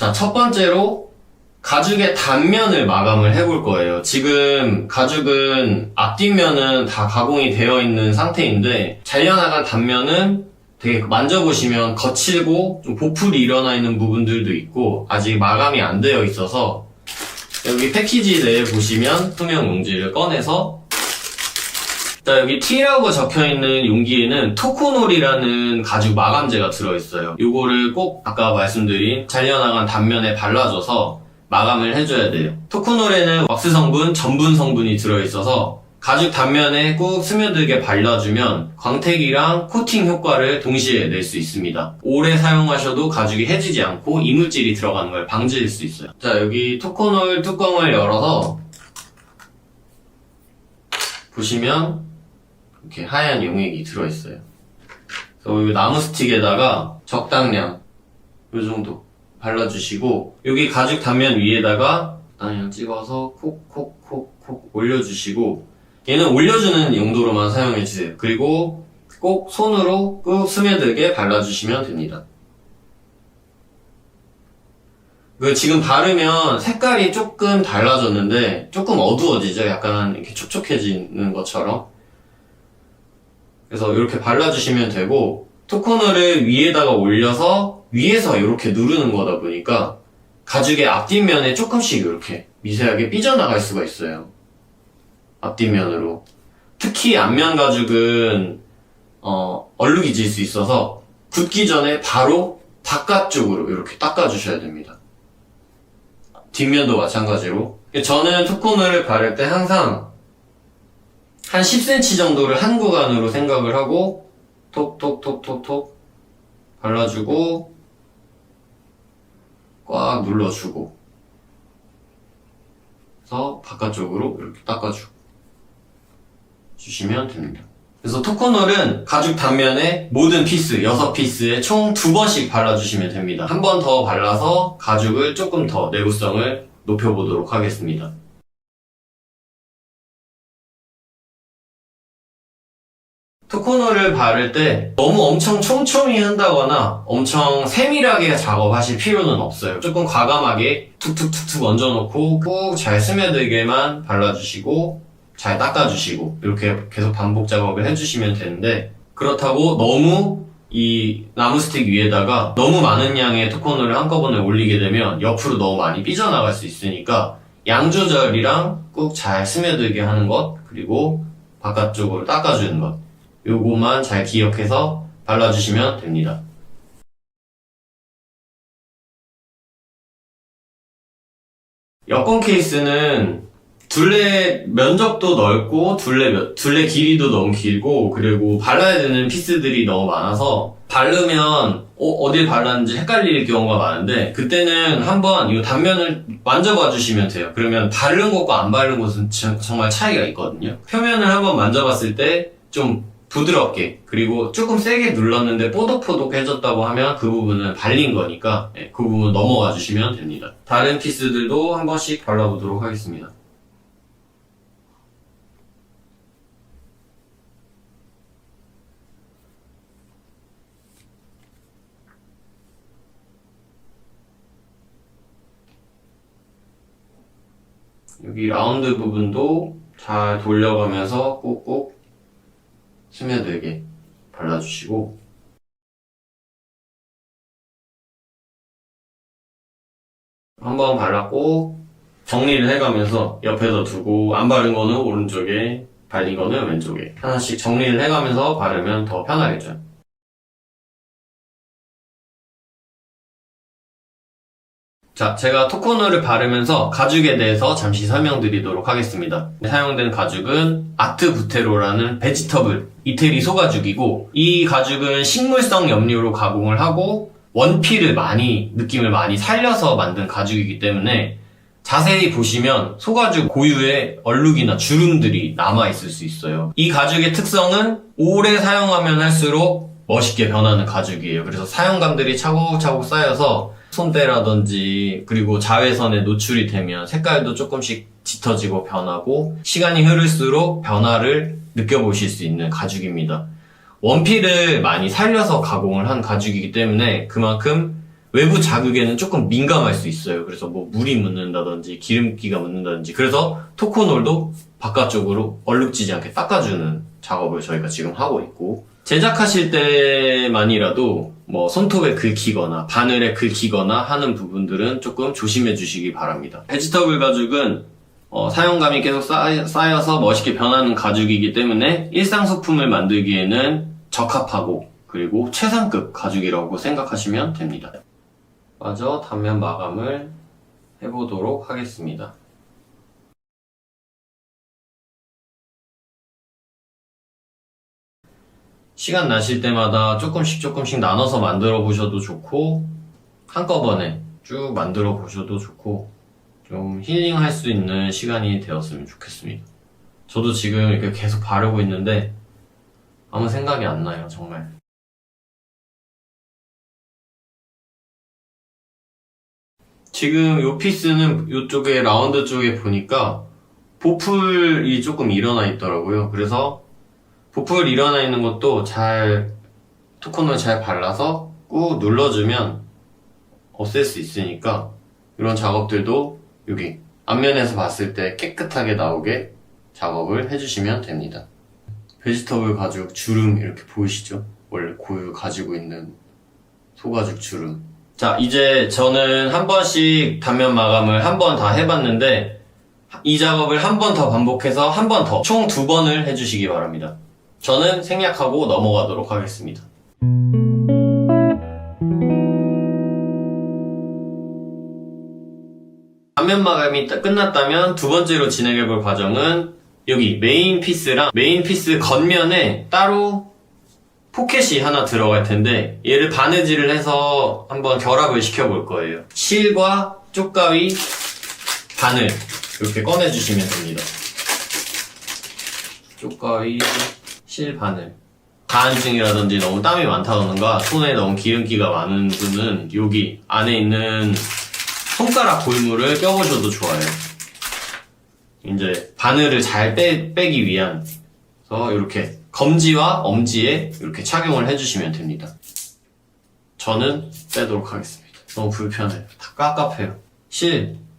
자, 첫 번째로 가죽의 단면을 마감을 해볼 거예요. 지금 가죽은 앞뒷면은 다 가공이 되어 있는 상태인데 잘려나간 단면은 되게 만져보시면 거칠고 좀 보풀이 일어나 있는 부분들도 있고 아직 마감이 안 되어 있어서 여기 패키지 내에 보시면 투명 용지를 꺼내서 자, 여기 T라고 적혀있는 용기에는 토코놀이라는 가죽 마감제가 들어있어요. 이거를 꼭 아까 말씀드린 잘려나간 단면에 발라줘서 마감을 해줘야 돼요. 토코놀에는 왁스 성분, 전분 성분이 들어있어서 가죽 단면에 꾹 스며들게 발라주면 광택이랑 코팅 효과를 동시에 낼 수 있습니다. 오래 사용하셔도 가죽이 해지지 않고 이물질이 들어가는 걸 방지할 수 있어요. 자, 여기 토코놀 뚜껑을 열어서 보시면 이렇게 하얀 용액이 들어있어요. 그래서 이 나무 스틱에다가 적당량 이 정도 발라주시고 여기 가죽 단면 위에다가 적당량 찍어서 콕콕콕콕 올려주시고 얘는 올려주는 용도로만 사용해주세요. 그리고 꼭 손으로 꾹 스며들게 발라주시면 됩니다. 지금 바르면 색깔이 조금 달라졌는데 조금 어두워지죠? 약간 이렇게 촉촉해지는 것처럼. 그래서 이렇게 발라주시면 되고 토코너를 위에다가 올려서 위에서 이렇게 누르는 거다 보니까 가죽의 앞뒷면에 조금씩 이렇게 미세하게 삐져나갈 수가 있어요. 앞뒷면으로. 특히 앞면 가죽은 얼룩이 질 수 있어서 굳기 전에 바로 바깥쪽으로 이렇게 닦아주셔야 됩니다. 뒷면도 마찬가지로. 저는 토코너를 바를 때 항상 한 10cm 정도를 한 구간으로 생각을 하고 톡톡톡톡톡 발라주고 꽉 눌러주고 그래서 바깥쪽으로 이렇게 닦아주고 주시면 됩니다. 그래서 토코놀은 가죽 단면에 모든 피스, 6피스에 총 2번씩 발라주시면 됩니다. 한 번 더 발라서 가죽을 조금 더 내구성을 높여보도록 하겠습니다. 토코놀을 바를 때 너무 엄청 촘촘히 한다거나 엄청 세밀하게 작업하실 필요는 없어요. 조금 과감하게 툭툭툭툭 얹어놓고 꾹 잘 스며들게만 발라주시고 잘 닦아주시고 이렇게 계속 반복 작업을 해주시면 되는데 그렇다고 너무 이 나무 스틱 위에다가 너무 많은 양의 토코놀을 한꺼번에 올리게 되면 옆으로 너무 많이 삐져나갈 수 있으니까 양 조절이랑 꾹 잘 스며들게 하는 것 그리고 바깥쪽으로 닦아주는 것 요거만 잘 기억해서 발라주시면 됩니다. 여권 케이스는 둘레 면적도 넓고 둘레 길이도 너무 길고 그리고 발라야 되는 피스들이 너무 많아서 바르면 어딜 발랐는지 헷갈릴 경우가 많은데 그때는 한번 이 단면을 만져봐 주시면 돼요. 그러면 바른 것과 안 바른 것은 정말 차이가 있거든요. 표면을 한번 만져봤을 때 좀 부드럽게 그리고 조금 세게 눌렀는데 뽀독뽀독해졌다고 하면 그 부분은 발린 거니까 그 부분 넘어가 주시면 됩니다. 다른 피스들도 한 번씩 발라보도록 하겠습니다. 여기 라운드 부분도 잘 돌려가면서 꾹꾹 스며들게 발라주시고 한번 발랐고 정리를 해가면서 옆에서 두고 안 바른 거는 오른쪽에 발린 거는 왼쪽에 하나씩 정리를 해가면서 바르면 더 편하겠죠. 자, 제가 토코놀을 바르면서 가죽에 대해서 잠시 설명드리도록 하겠습니다. 사용된 가죽은 아트부테로라는 베지터블 이태리 소가죽이고 이 가죽은 식물성 염료로 가공을 하고 원피를 느낌을 많이 살려서 만든 가죽이기 때문에 자세히 보시면 소가죽 고유의 얼룩이나 주름들이 남아있을 수 있어요. 이 가죽의 특성은 오래 사용하면 할수록 멋있게 변하는 가죽이에요. 그래서 사용감들이 차곡차곡 쌓여서 손때라든지 그리고 자외선에 노출이 되면 색깔도 조금씩 짙어지고 변하고 시간이 흐를수록 변화를 느껴보실 수 있는 가죽입니다. 원피를 많이 살려서 가공을 한 가죽이기 때문에 그만큼 외부 자극에는 조금 민감할 수 있어요. 그래서 뭐 물이 묻는다든지 기름기가 묻는다든지, 그래서 토코놀도 바깥쪽으로 얼룩지지 않게 닦아주는 작업을 저희가 지금 하고 있고, 제작하실 때만이라도 뭐 손톱에 긁히거나 바늘에 긁히거나 하는 부분들은 조금 조심해 주시기 바랍니다. 베지터블 가죽은 사용감이 계속 쌓여서 멋있게 변하는 가죽이기 때문에 일상소품을 만들기에는 적합하고, 그리고 최상급 가죽이라고 생각하시면 됩니다. 마저 단면 마감을 해보도록 하겠습니다. 시간 나실 때마다 조금씩 나눠서 만들어 보셔도 좋고, 한꺼번에 쭉 만들어 보셔도 좋고, 좀 힐링할 수 있는 시간이 되었으면 좋겠습니다. 저도 지금 이렇게 계속 바르고 있는데 아무 생각이 안 나요, 정말. 지금 요 피스는 요쪽에 라운드 쪽에 보니까 보풀이 조금 일어나 있더라고요. 그래서 보풀 일어나 있는 것도 토코널 잘 발라서 꾹 눌러주면 없앨 수 있으니까, 이런 작업들도 여기 앞면에서 봤을 때 깨끗하게 나오게 작업을 해주시면 됩니다. 베지터블 가죽 주름 이렇게 보이시죠? 원래 고유 가지고 있는 소가죽 주름. 자, 이제 저는 한 번씩 단면 마감을 한 번 다 해봤는데, 이 작업을 한 번 더 반복해서 한 번 더, 총 2번을 해주시기 바랍니다. 저는 생략하고 넘어가도록 하겠습니다. 단면 마감이 끝났다면 두 번째로 진행해볼 과정은, 여기 메인 피스 겉면에 따로 포켓이 하나 들어갈 텐데, 얘를 바느질을 해서 한번 결합을 시켜볼 거예요. 실과 쪽가위, 바늘 이렇게 꺼내주시면 됩니다. 쪽가위, 실, 바늘. 가한증이라든지 너무 땀이 많다던가 손에 너무 기름기가 많은 분은 여기 안에 있는 손가락 골무를 껴보셔도 좋아요. 이제 바늘을 잘 빼기 위한, 그래서 이렇게 검지와 엄지에 이렇게 착용을 해주시면 됩니다. 저는 빼도록 하겠습니다. 너무 불편해요. 다 깝깝해요.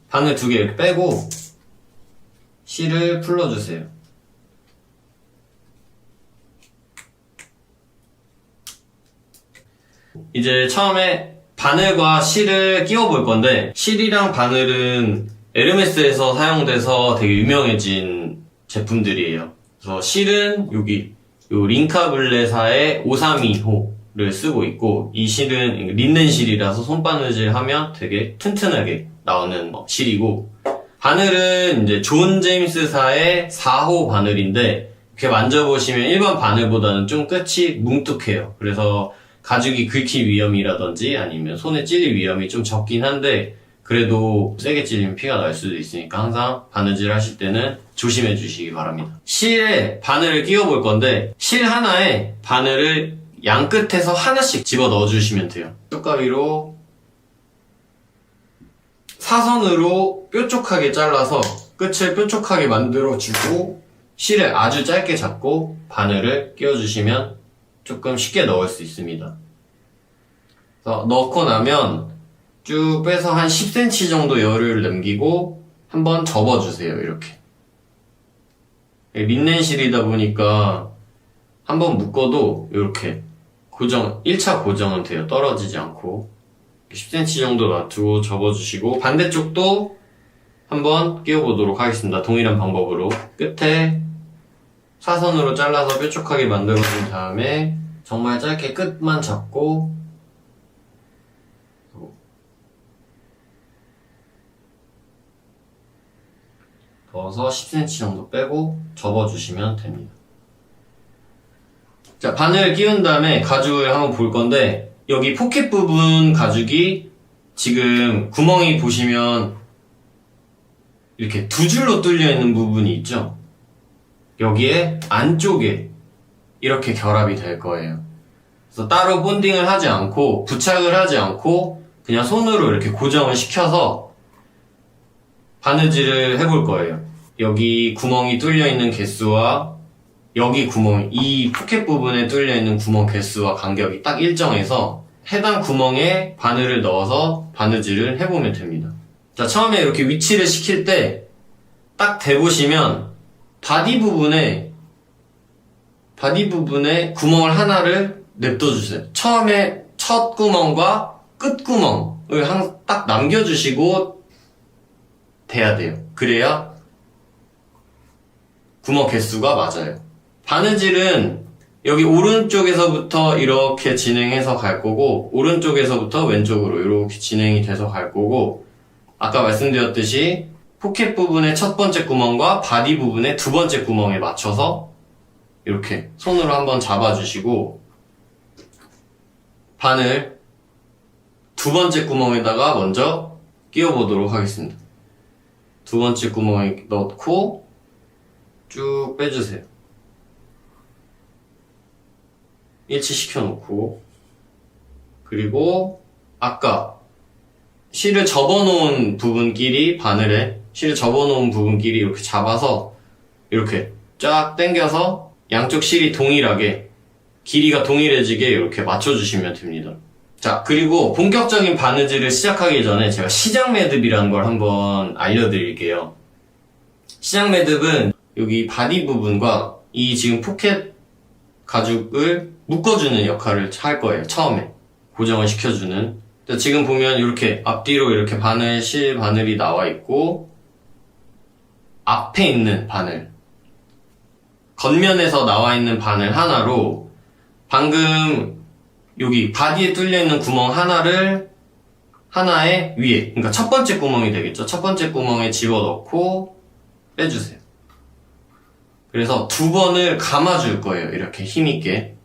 바늘 2개 이렇게 빼고 실을 풀러주세요. 이제 처음에 바늘과 실을 끼워볼 건데, 실이랑 바늘은 에르메스에서 사용돼서 되게 유명해진 제품들이에요. 그래서 실은 여기 요 링카블레사의 532호를 쓰고 있고, 이 실은 린넨 실이라서 손바느질 하면 되게 튼튼하게 나오는 실이고, 바늘은 이제 존 제임스사의 4호 바늘인데, 이렇게 만져보시면 일반 바늘보다는 좀 끝이 뭉툭해요. 그래서 가죽이 긁힐 위험이라든지 아니면 손에 찔릴 위험이 좀 적긴 한데, 그래도 세게 찔리면 피가 날 수도 있으니까 항상 바느질 하실 때는 조심해 주시기 바랍니다. 실에 바늘을 끼워 볼 건데, 실 하나에 바늘을 양 끝에서 하나씩 집어 넣어 주시면 돼요. 쪽가위로 사선으로 뾰족하게 잘라서 끝을 뾰족하게 만들어 주고, 실을 아주 짧게 잡고 바늘을 끼워 주시면 조금 쉽게 넣을 수 있습니다. 그래서 넣고 나면 쭉 빼서 한 10cm 정도 여유를 남기고 한번 접어주세요. 이렇게 린넨 실이다 보니까 한번 묶어도 이렇게 1차 고정은 돼요. 떨어지지 않고 10cm 정도 놔두고 접어주시고, 반대쪽도 한번 끼워보도록 하겠습니다. 동일한 방법으로 끝에 사선으로 잘라서 뾰족하게 만들어준 다음에 정말 짧게 끝만 잡고 넣어서 10cm 정도 빼고 접어주시면 됩니다. 자, 바늘 끼운 다음에 가죽을 한번 볼 건데, 여기 포켓 부분 가죽이 지금 구멍이 보시면 이렇게 2줄로 뚫려 있는 부분이 있죠? 여기에 안쪽에 이렇게 결합이 될 거예요. 그래서 따로 본딩을 하지 않고 부착을 하지 않고 그냥 손으로 이렇게 고정을 시켜서 바느질을 해볼 거예요. 여기 구멍이 뚫려 있는 개수와 여기 구멍, 이 포켓 부분에 뚫려 있는 구멍 개수와 간격이 딱 일정해서 해당 구멍에 바늘을 넣어서 바느질을 해보면 됩니다. 자, 처음에 이렇게 위치를 시킬 때 딱 대보시면 바디 부분에 구멍을 하나를 냅둬주세요. 처음에 첫 구멍과 끝 구멍을 딱 남겨주시고 돼야 돼요. 그래야 구멍 개수가 맞아요. 바느질은 여기 오른쪽에서부터 이렇게 진행해서 갈 거고, 오른쪽에서부터 왼쪽으로 이렇게 진행이 돼서 갈 거고, 아까 말씀드렸듯이 포켓 부분의 첫 번째 구멍과 바디 부분의 두 번째 구멍에 맞춰서 이렇게 손으로 한번 잡아주시고, 바늘 두 번째 구멍에다가 먼저 끼워보도록 하겠습니다. 두 번째 구멍에 넣고 쭉 빼주세요. 일치시켜 놓고, 그리고 아까 실을 접어놓은 부분끼리, 바늘에 실을 접어놓은 부분끼리 이렇게 잡아서 이렇게 쫙 당겨서 양쪽 실이 동일하게, 길이가 동일해지게 이렇게 맞춰주시면 됩니다. 자, 그리고 본격적인 바느질을 시작하기 전에 제가 시작 매듭이라는 걸 한번 알려드릴게요. 시작 매듭은 여기 바디 부분과 이 지금 포켓 가죽을 묶어주는 역할을 할 거예요. 처음에 고정을 시켜주는. 지금 보면 이렇게 앞뒤로 이렇게 실 바늘이 나와 있고, 앞에 있는 바늘, 겉면에서 나와 있는 바늘 하나로 방금 여기 바디에 뚫려 있는 구멍 하나의 위에, 그러니까 첫 번째 구멍이 되겠죠. 첫 번째 구멍에 집어넣고 빼주세요. 그래서 두 번을 감아줄 거예요. 이렇게 힘있게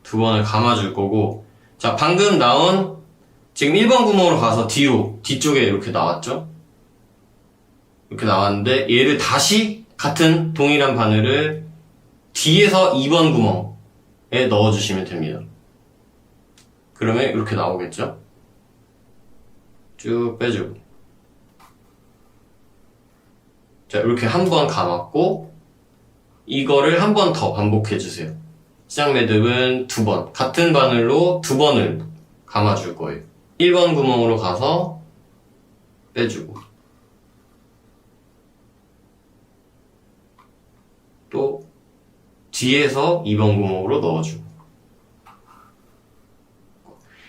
두 번을 감아줄 거고, 자, 방금 나온 지금 1번 구멍으로 가서 뒤쪽에 이렇게 나왔죠? 이렇게 나왔는데, 얘를 다시 같은 동일한 바늘을 뒤에서 2번 구멍에 넣어주시면 됩니다. 그러면 이렇게 나오겠죠? 쭉 빼주고. 자, 이렇게 한 번 감았고, 이거를 한 번 더 반복해주세요. 시작 매듭은 두 번, 같은 바늘로 두 번을 감아줄 거예요. 1번 구멍으로 가서 빼주고, 또 뒤에서 2번 구멍으로 넣어주고.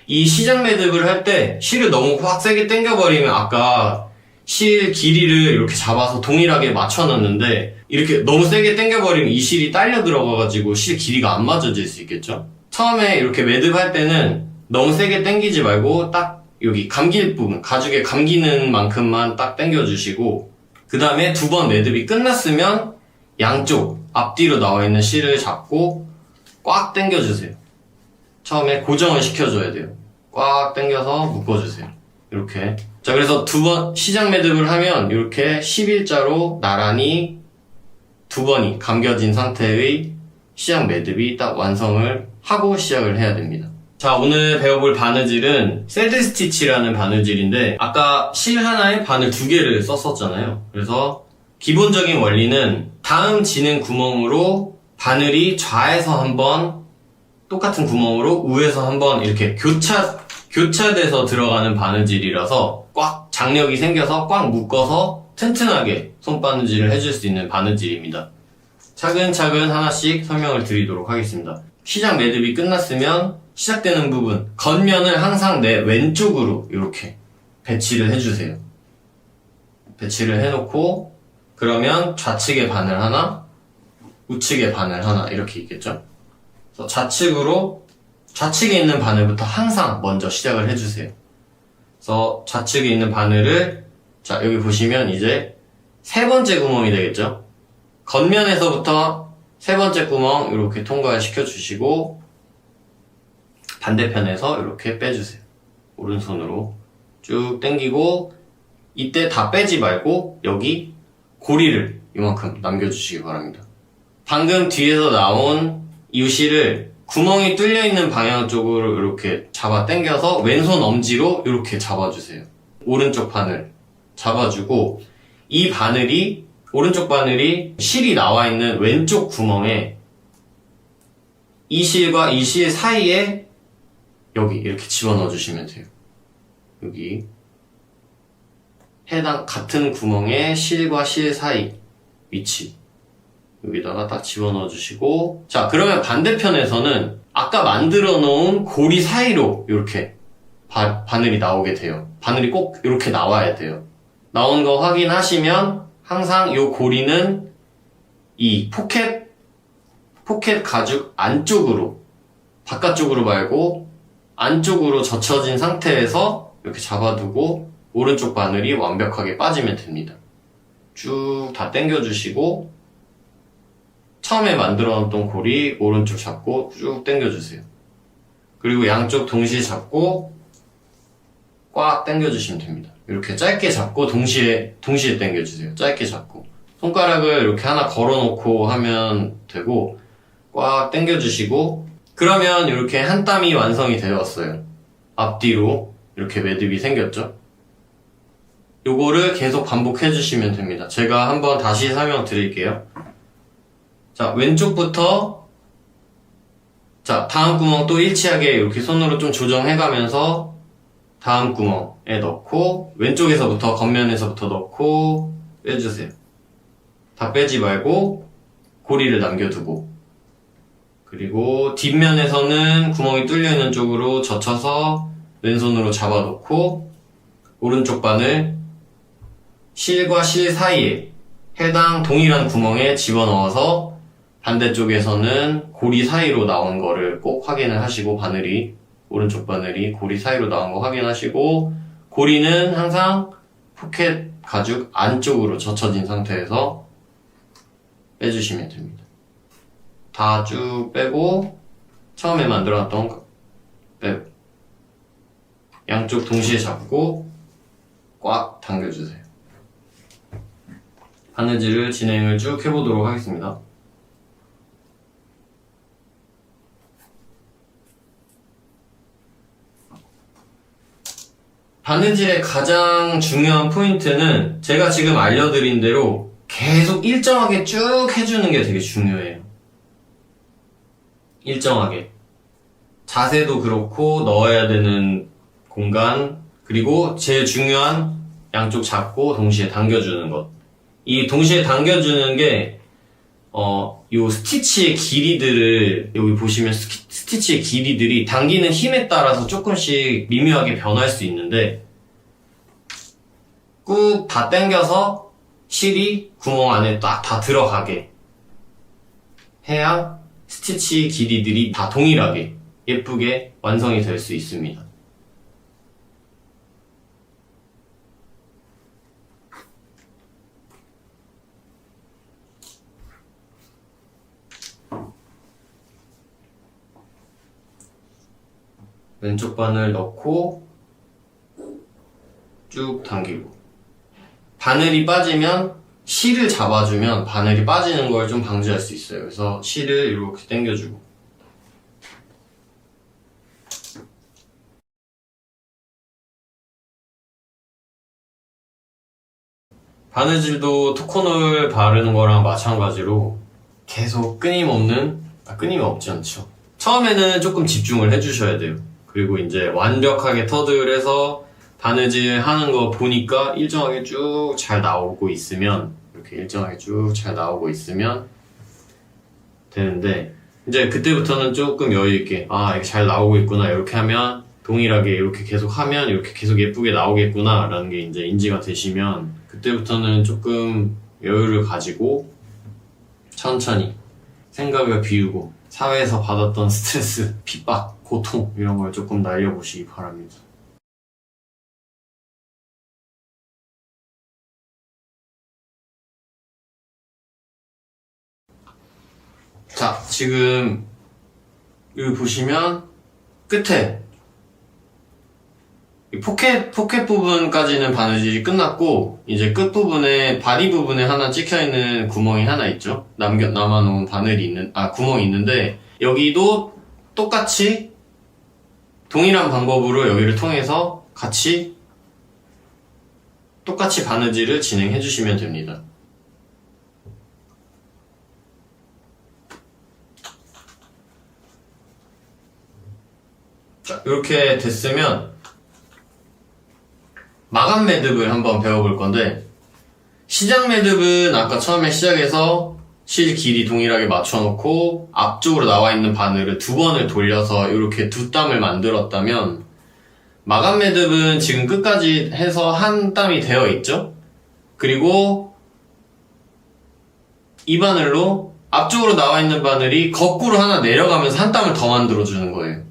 이 시작 매듭을 할 때 실을 너무 확 세게 당겨버리면 아까 실 길이를 이렇게 잡아서 동일하게 맞춰놨는데, 이렇게 너무 세게 당겨버리면 이 실이 딸려 들어가가지고 실 길이가 안 맞아질 수 있겠죠? 처음에 이렇게 매듭할 때는 너무 세게 당기지 말고 딱 여기 감길 부분, 가죽에 감기는 만큼만 딱 당겨주시고, 그 다음에 두 번 매듭이 끝났으면 양쪽 앞뒤로 나와 있는 실을 잡고 꽉 당겨주세요. 처음에 고정을 시켜줘야 돼요. 꽉 당겨서 묶어주세요. 이렇게. 자, 그래서 두 번 시작 매듭을 하면 이렇게 11자로 나란히 두 번이 감겨진 상태의 시작 매듭이 딱 완성을 하고 시작을 해야 됩니다. 자, 오늘 배워볼 바느질은 셀드 스티치라는 바느질인데, 아까 실 하나에 바늘 두 개를 썼었잖아요. 그래서 기본적인 원리는 다음 지는 구멍으로 바늘이 좌에서 한번, 똑같은 구멍으로 우에서 한번 이렇게 교차돼서 들어가는 바느질이라서 꽉 장력이 생겨서 꽉 묶어서 튼튼하게 손바느질을 해줄 수 있는 바느질입니다. 차근차근 하나씩 설명을 드리도록 하겠습니다. 시작 매듭이 끝났으면 시작되는 부분, 겉면을 항상 내 왼쪽으로 이렇게 배치를 해주세요. 배치를 해놓고, 그러면 좌측에 바늘 하나, 우측에 바늘 하나 이렇게 있겠죠? 그래서 좌측에 있는 바늘부터 항상 먼저 시작을 해주세요. 그래서 좌측에 있는 바늘을, 자, 여기 보시면 이제 세 번째 구멍이 되겠죠? 겉면에서부터 세 번째 구멍 이렇게 통과시켜 주시고, 반대편에서 이렇게 빼주세요. 오른손으로 쭉 당기고, 이때 다 빼지 말고 여기 고리를 이만큼 남겨주시기 바랍니다. 방금 뒤에서 나온 이 실을 구멍이 뚫려 있는 방향 쪽으로 이렇게 잡아 당겨서 왼손 엄지로 이렇게 잡아주세요. 오른쪽 바늘 잡아주고, 이 바늘이, 오른쪽 바늘이 실이 나와 있는 왼쪽 구멍에 이 실과 이 실 사이에 여기 이렇게 집어넣어 주시면 돼요. 여기 해당 같은 구멍의 실과 실 사이 위치 여기다가 딱 집어넣어 주시고, 자 그러면 반대편에서는 아까 만들어 놓은 고리 사이로 이렇게 바늘이 나오게 돼요. 바늘이 꼭 이렇게 나와야 돼요. 나온 거 확인하시면 항상 이 고리는 이 포켓 가죽 안쪽으로, 바깥쪽으로 말고 안쪽으로 젖혀진 상태에서 이렇게 잡아두고 오른쪽 바늘이 완벽하게 빠지면 됩니다. 쭉 다 당겨주시고 처음에 만들어 놨던 고리 오른쪽 잡고 쭉 당겨주세요. 그리고 양쪽 동시에 잡고 꽉 당겨주시면 됩니다. 이렇게 짧게 잡고 동시에 당겨주세요. 짧게 잡고 손가락을 이렇게 하나 걸어놓고 하면 되고 꽉 당겨주시고, 그러면 이렇게 한 땀이 완성이 되었어요. 앞뒤로 이렇게 매듭이 생겼죠. 요거를 계속 반복해 주시면 됩니다. 제가 한번 다시 설명드릴게요. 자, 왼쪽부터, 자, 다음 구멍 또 일치하게 이렇게 손으로 좀 조정해 가면서 다음 구멍에 넣고, 왼쪽에서부터, 겉면에서부터 넣고 빼주세요. 다 빼지 말고 고리를 남겨두고, 그리고 뒷면에서는 구멍이 뚫려있는 쪽으로 젖혀서 왼손으로 잡아놓고 오른쪽 바늘 실과 실 사이에 해당 동일한 구멍에 집어넣어서 반대쪽에서는 고리 사이로 나온 거를 꼭 확인을 하시고, 오른쪽 바늘이 고리 사이로 나온 거 확인하시고, 고리는 항상 포켓 가죽 안쪽으로 젖혀진 상태에서 빼주시면 됩니다. 다 쭉 빼고 처음에 만들어놨던 거 빼고 양쪽 동시에 잡고 꽉 당겨주세요. 바느질을 진행을 쭉 해보도록 하겠습니다. 바느질의 가장 중요한 포인트는 제가 지금 알려드린 대로 계속 일정하게 쭉 해주는 게 되게 중요해요. 일정하게. 자세도 그렇고 넣어야 되는 공간, 그리고 제일 중요한 양쪽 잡고 동시에 당겨주는 것. 이 동시에 당겨주는 게 요 스티치의 길이들을, 여기 보시면 스티치의 길이들이 당기는 힘에 따라서 조금씩 미묘하게 변할 수 있는데, 꾹 다 당겨서 실이 구멍 안에 딱 다 들어가게 해야 스티치 길이들이 다 동일하게 예쁘게 완성이 될 수 있습니다. 왼쪽 바늘 넣고 쭉 당기고, 바늘이 빠지면 실을 잡아주면 바늘이 빠지는 걸 좀 방지할 수 있어요. 그래서 실을 이렇게 당겨주고, 바느질도 토코놀 바르는 거랑 마찬가지로 계속 끊임없지 않죠. 처음에는 조금 집중을 해주셔야 돼요. 그리고 이제 완벽하게 터득을 해서 바느질 하는 거 보니까 일정하게 쭉 잘 나오고 있으면, 이렇게 일정하게 쭉 잘 나오고 있으면 되는데, 이제 그때부터는 조금 여유있게, 이게 잘 나오고 있구나, 이렇게 하면 동일하게 이렇게 계속 하면 이렇게 계속 예쁘게 나오겠구나 라는 게 이제 인지가 되시면, 그때부터는 조금 여유를 가지고 천천히 생각을 비우고 사회에서 받았던 스트레스, 핍박, 고통 이런 걸 조금 날려보시기 바랍니다. 자, 지금 여기 보시면 끝에 이 포켓 부분까지는 바느질이 끝났고, 이제 끝부분에, 바디 부분에 하나 찍혀있는 구멍이 하나 있죠? 남아놓은 구멍이 있는데, 여기도 똑같이 동일한 방법으로 여기를 통해서 똑같이 바느질을 진행해 주시면 됩니다. 자, 이렇게 됐으면 마감 매듭을 한번 배워볼 건데, 시작 매듭은 아까 처음에 시작해서 실 길이 동일하게 맞춰놓고 앞쪽으로 나와 있는 바늘을 2번을 돌려서 이렇게 2땀을 만들었다면, 마감 매듭은 지금 끝까지 해서 한 땀이 되어 있죠? 그리고 이 바늘로 앞쪽으로 나와 있는 바늘이 거꾸로 하나 내려가면서 한 땀을 더 만들어주는 거예요.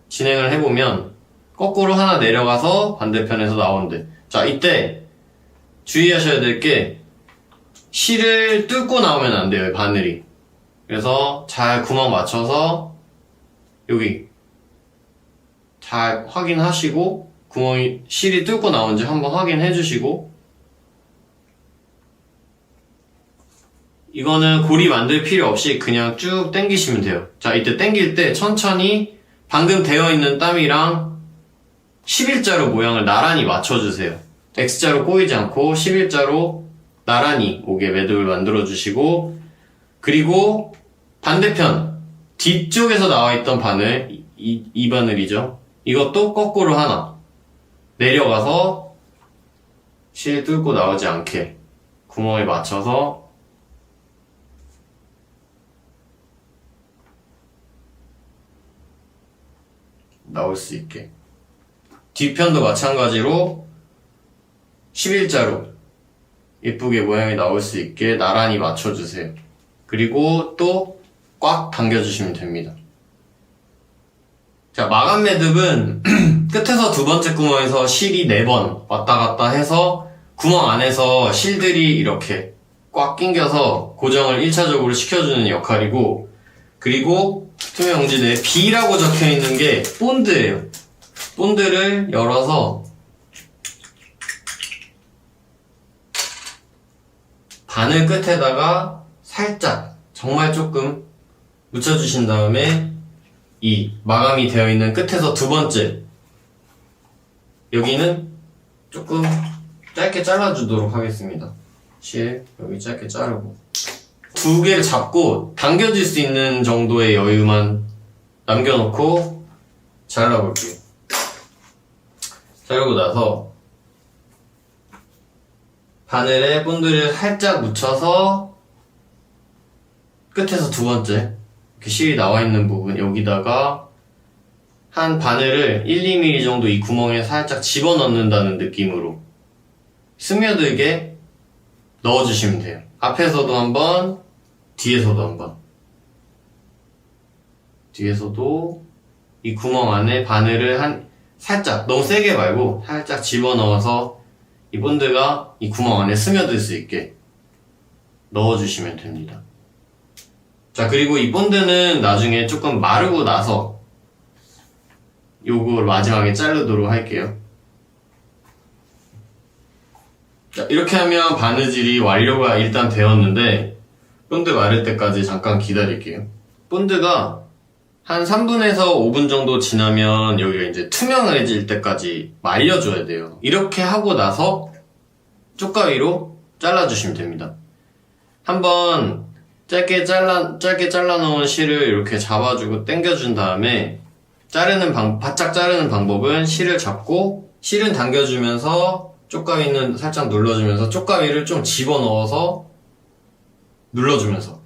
진행을 해보면 거꾸로 하나 내려가서 반대편에서 나오는데, 자, 이때 주의하셔야 될 게 실을 뚫고 나오면 안 돼요, 바늘이. 그래서 잘 구멍 맞춰서 여기 잘 확인하시고, 실이 뚫고 나온지 한번 확인해 주시고, 이거는 고리 만들 필요 없이 그냥 쭉 당기시면 돼요. 자, 이때 당길 때 천천히 방금 되어 있는 땀이랑 11자로 모양을 나란히 맞춰주세요. X자로 꼬이지 않고 11자로 나란히 오게 매듭을 만들어 주시고, 그리고 반대편 뒤쪽에서 나와 있던 바늘, 이 바늘이죠. 이것도 거꾸로 하나 내려가서 실 뚫고 나오지 않게 구멍에 맞춰서 나올 수 있게, 뒤편도 마찬가지로 11자로 예쁘게 모양이 나올 수 있게 나란히 맞춰주세요. 그리고 또 꽉 당겨주시면 됩니다. 자, 마감 매듭은 끝에서 2번째 구멍에서 실이 4번 왔다 갔다 해서 구멍 안에서 실들이 이렇게 꽉 낑겨서 고정을 1차적으로 시켜주는 역할이고, 그리고 투명 용지 내에 B라고 적혀있는 게 본드예요. 본드를 열어서 바늘 끝에다가 살짝, 정말 조금 묻혀주신 다음에 이 마감이 되어 있는 끝에서 2번째, 여기는 조금 짧게 잘라주도록 하겠습니다. 실 여기 짧게 자르고 2개를 잡고 당겨질 수 있는 정도의 여유만 남겨놓고 잘라볼게요. 자르고 나서 바늘에 본드를 살짝 묻혀서 끝에서 2번째 이렇게 실이 나와 있는 부분, 여기다가 한 바늘을 1, 2mm 정도 이 구멍에 살짝 집어넣는다는 느낌으로 스며들게 넣어주시면 돼요. 앞에서도 한번, 뒤에서도 한번. 뒤에서도 이 구멍 안에 바늘을 살짝, 너무 세게 말고 살짝 집어넣어서 이 본드가 이 구멍 안에 스며들 수 있게 넣어주시면 됩니다. 자, 그리고 이 본드는 나중에 조금 마르고 나서 요걸 마지막에 자르도록 할게요. 자, 이렇게 하면 바느질이 완료가 일단 되었는데, 본드 마를 때까지 잠깐 기다릴게요. 본드가 한 3분에서 5분 정도 지나면 여기가 이제 투명해질 때까지 말려줘야 돼요. 이렇게 하고 나서 쪽가위로 잘라주시면 됩니다. 한번 짧게 잘라놓은 실을 이렇게 잡아주고 당겨준 다음에 바짝 자르는 방법은 실을 잡고 실은 당겨주면서 쪽가위는 살짝 눌러주면서 쪽가위를 좀 집어넣어서 눌러주면서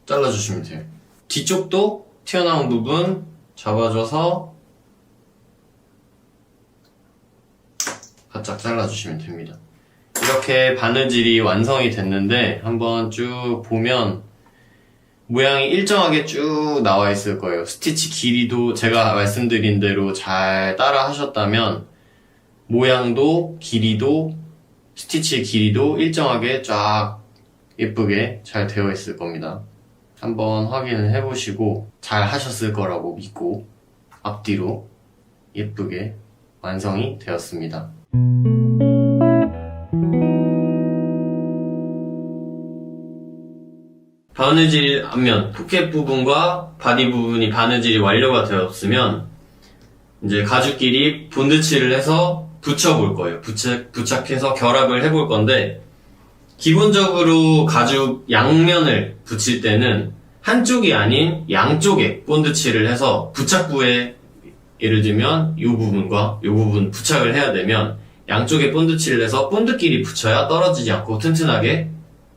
잘라주시면 돼요. 뒤쪽도 튀어나온 부분 잡아줘서 바짝 잘라주시면 됩니다. 이렇게 바느질이 완성이 됐는데 한번 쭉 보면 모양이 일정하게 쭉 나와 있을 거예요. 스티치 길이도 제가 말씀드린 대로 잘 따라 하셨다면 모양도 길이도 스티치 길이도 일정하게 쫙 예쁘게 잘 되어 있을 겁니다. 한번 확인을 해보시고 잘 하셨을 거라고 믿고 앞뒤로 예쁘게 완성이 되었습니다. 바느질 앞면 포켓 부분과 바디 부분이 바느질이 완료가 되었으면 이제 가죽끼리 본드칠을 해서 붙여볼 거예요. 부착해서 결합을 해볼 건데, 기본적으로 가죽 양면을 붙일 때는 한쪽이 아닌 양쪽에 본드칠을 해서 부착부에 예를 들면 이 부분과 이 부분 부착을 해야 되면 양쪽에 본드칠을 해서 본드끼리 붙여야 떨어지지 않고 튼튼하게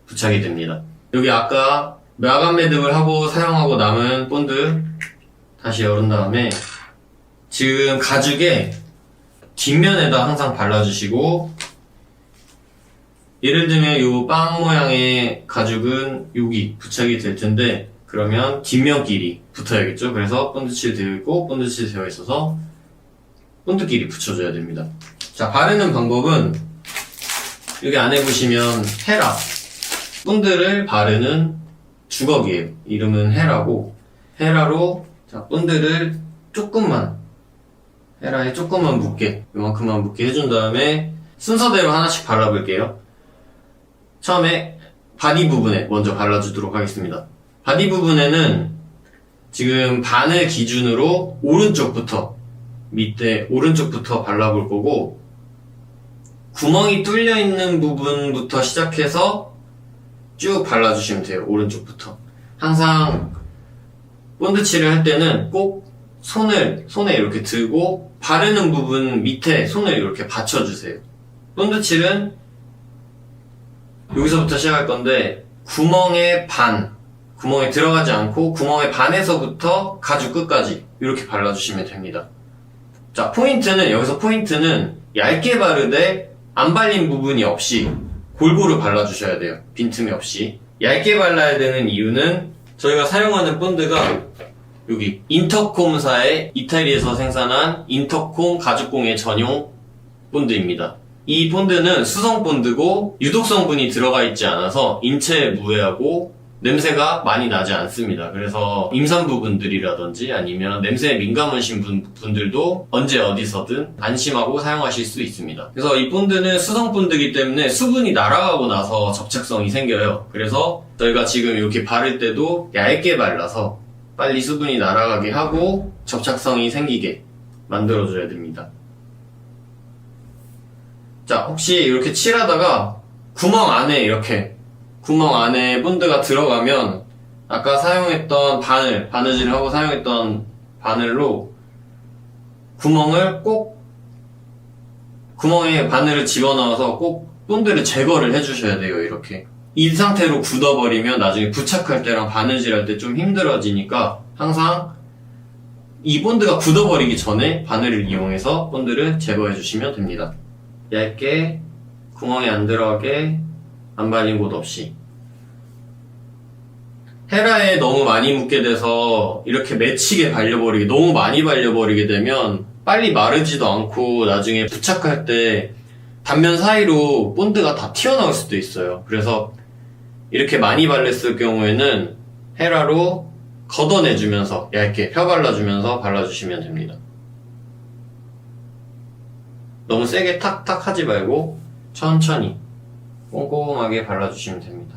부착이 됩니다. 여기 아까 마감 매듭을 하고 사용하고 남은 본드 다시 열은 다음에 지금 가죽의 뒷면에다 항상 발라주시고, 예를 들면 이 빵 모양의 가죽은 여기 부착이 될 텐데 그러면 뒷면끼리 붙어야겠죠. 그래서 본드칠 되어 있고 본드칠 되어 있어서 본드끼리 붙여줘야 됩니다. 자, 바르는 방법은 여기 안에 보시면 헤라 본드를 바르는 주걱이에요. 이름은 헤라고, 헤라로 자 본드를 조금만, 헤라에 조금만 묻게, 이만큼만 묻게 해준 다음에 순서대로 하나씩 발라볼게요. 처음에 바디 부분에 먼저 발라주도록 하겠습니다. 바디 부분에는 지금 바늘 기준으로 오른쪽부터, 밑에 오른쪽부터 발라볼 거고, 구멍이 뚫려 있는 부분부터 시작해서 쭉 발라주시면 돼요. 오른쪽부터. 항상 본드칠을 할 때는 꼭 손에 이렇게 들고 바르는 부분 밑에 손을 이렇게 받쳐주세요. 본드칠은 여기서부터 시작할 건데 구멍에 들어가지 않고 구멍의 반에서부터 가죽 끝까지 이렇게 발라주시면 됩니다. 자, 여기서 포인트는 얇게 바르되 안 발린 부분이 없이 골고루 발라주셔야 돼요. 빈틈이 없이. 얇게 발라야 되는 이유는 저희가 사용하는 본드가 여기 인터콤사의 이태리에서 생산한 인터콤 가죽공예 전용 본드입니다. 이 본드는 수성 본드고 유독 성분이 들어가 있지 않아서 인체에 무해하고 냄새가 많이 나지 않습니다. 그래서 임산부분들이라든지 아니면 냄새에 민감하신 분들도 언제 어디서든 안심하고 사용하실 수 있습니다. 그래서 이 본드는 수성 본드이기 때문에 수분이 날아가고 나서 접착성이 생겨요. 그래서 저희가 지금 이렇게 바를 때도 얇게 발라서 빨리 수분이 날아가게 하고 접착성이 생기게 만들어줘야 됩니다. 자, 혹시 이렇게 칠하다가 구멍 안에 본드가 들어가면 아까 사용했던 바느질을 하고 사용했던 바늘로 구멍에 바늘을 집어넣어서 꼭 본드를 제거를 해주셔야 돼요. 이렇게. 이 상태로 굳어버리면 나중에 부착할 때랑 바느질할 때 좀 힘들어지니까 항상 이 본드가 굳어버리기 전에 바늘을 이용해서 본드를 제거해 주시면 됩니다. 얇게 구멍에 안 들어가게 안 발린 곳 없이. 헤라에 너무 많이 묻게 돼서 이렇게 맺히게 너무 많이 발려버리게 되면 빨리 마르지도 않고 나중에 부착할 때 단면 사이로 본드가 다 튀어나올 수도 있어요. 그래서 이렇게 많이 발랐을 경우에는 헤라로 걷어내주면서 얇게 펴발라주면서 발라주시면 됩니다. 너무 세게 탁탁 하지 말고 천천히 꼼꼼하게 발라주시면 됩니다.